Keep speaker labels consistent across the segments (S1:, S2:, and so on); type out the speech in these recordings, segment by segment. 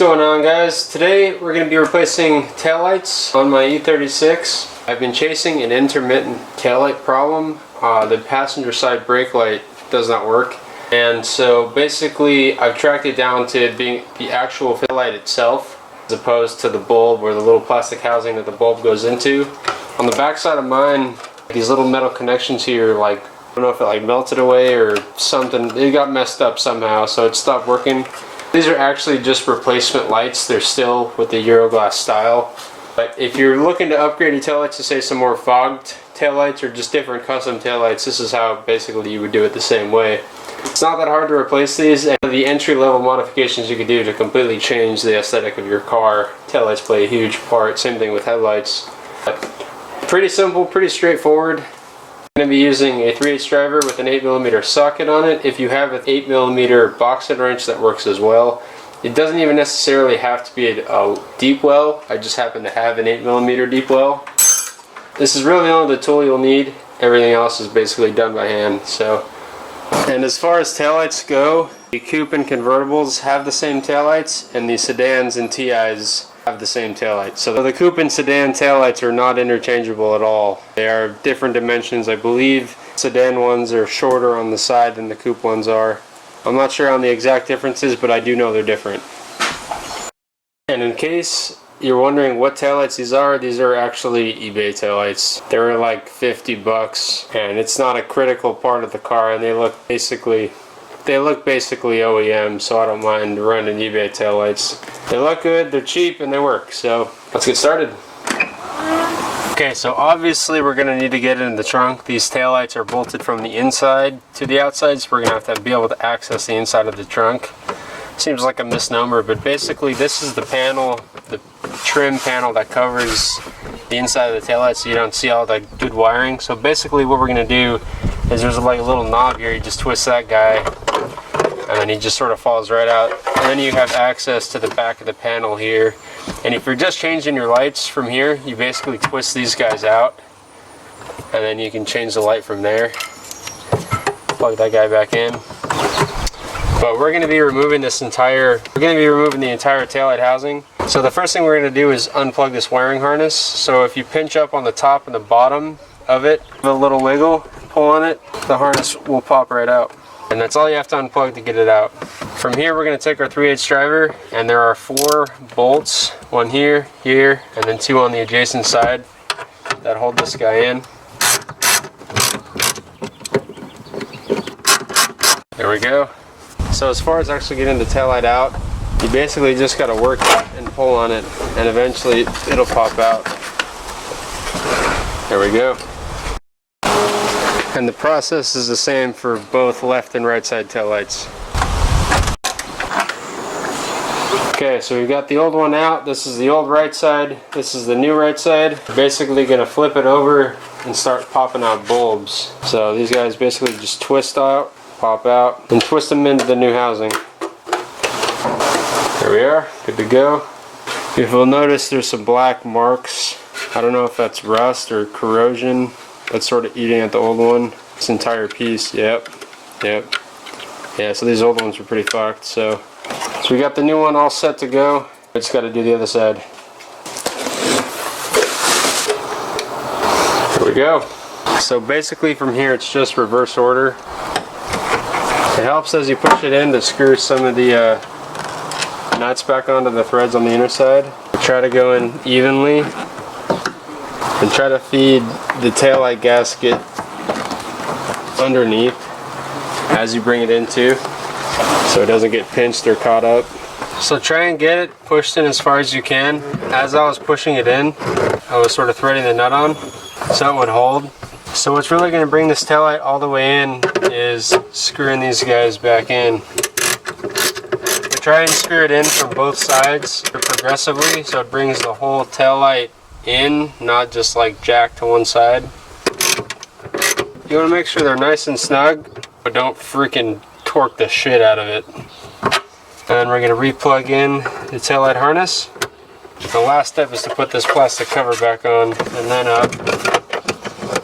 S1: going on, guys? Today we're going to be replacing taillights on my E36. I've been chasing an intermittent taillight problem. The passenger side brake light does not work, and so basically I've tracked it down to being the actual taillight itself as opposed to the bulb or the little plastic housing that the bulb goes into. On the back side of mine, these little metal connections here, like, I don't know if it like melted away or something. It got messed up somehow, so it stopped working. These are actually just replacement lights. They're still with the Euroglass style. But if you're looking to upgrade your taillights to say some more fogged taillights or just different custom taillights, this is how basically you would do it the same way. It's not that hard to replace these, and the entry-level modifications you could do to completely change the aesthetic of your car. Taillights play a huge part. Same thing with headlights. But pretty simple, pretty straightforward. I'm going to be using a 3/8 driver with an 8mm socket on it. If you have an 8mm box head wrench, that works as well. It doesn't even necessarily have to be a deep well. I just happen to have an 8mm deep well. This is really only the tool you'll need. Everything else is basically done by hand. And as far as taillights go, the coupe and convertibles have the same taillights, and the sedans and TIs have the same taillights. So the coupe and sedan taillights are not interchangeable at all. They are different dimensions. I believe sedan ones are shorter on the side than the coupe ones are. I'm not sure on the exact differences, but I do know they're different. And in case you're wondering what taillights these are actually eBay taillights. They're like 50 bucks, and it's not a critical part of the car, and they look basically OEM, so I don't mind running eBay taillights. They look good, they're cheap, and they work. So let's get started. Okay, so obviously we're going to need to get it in the trunk. These taillights are bolted from the inside to the outside, so we're going to have to be able to access the inside of the trunk. Seems like a misnomer, but basically this is the panel, the trim panel that covers the inside of the taillight, so you don't see all that good wiring. So basically what we're going to do is there's like a little knob here. You just twist that guy, and then he just sort of falls right out. And then you have access to the back of the panel here. And if you're just changing your lights from here, you basically twist these guys out, and then you can change the light from there. Plug that guy back in. But we're going to be removing the entire taillight housing. So the first thing we're going to do is unplug this wiring harness. So if you pinch up on the top and the bottom of it, give it a little wiggle, pull on it, the harness will pop right out. And that's all you have to unplug to get it out. From here we're going to take our 3/8 driver, and there are 4 bolts, one here, here, and then 2 on the adjacent side that hold this guy in. There we go. So as far as actually getting the taillight out, you basically just got to work and pull on it, and eventually it'll pop out. There we go. And the process is the same for both left and right side taillights. Okay, so we've got the old one out. This is the old right side. This is the new right side. We're basically going to flip it over and start popping out bulbs. So these guys basically just twist out, pop out, and twist them into the new housing. There we are, good to go. If you'll notice, there's some black marks. I don't know if that's rust or corrosion that's sort of eating at the old one. This entire piece, yep. Yeah, so these old ones were pretty fucked. So we got the new one all set to go. We just got to do the other side. Here we go. So basically from here it's just reverse order. It helps as you push it in to screw some of the nuts back onto the threads on the inner side. Try to go in evenly and try to feed the taillight gasket underneath as you bring it in too, so it doesn't get pinched or caught up. So try and get it pushed in as far as you can. As I was pushing it in, I was sort of threading the nut on so it would hold. So what's really going to bring this taillight all the way in is screwing these guys back in. Try and screw it in from both sides progressively so it brings the whole taillight in, not just like jack to one side. You want to make sure they're nice and snug, but don't freaking torque the shit out of it. And we're going to re-plug in the taillight harness. The last step is to put this plastic cover back on and then up.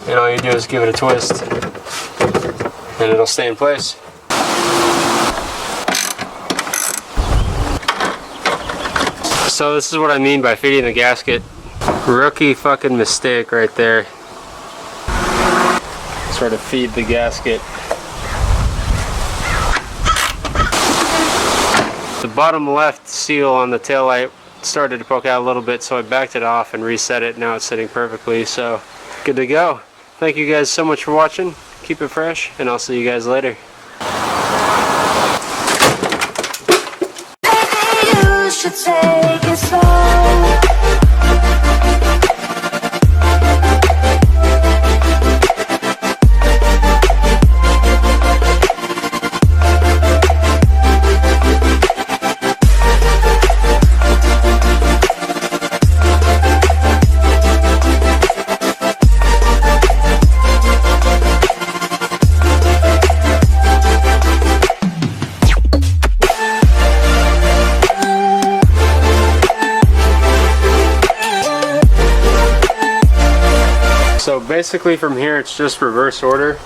S1: And all you do is give it a twist and it'll stay in place. So this is what I mean by feeding the gasket. Rookie fucking mistake right there. Sort of feed the gasket. The bottom left seal on the taillight started to poke out a little bit, so I backed it off and reset it. Now it's sitting perfectly, so good to go. Thank you guys so much for watching. Keep it fresh, and I'll see you guys later.
S2: Maybe you should take it slow.
S1: So basically from here it's just reverse order.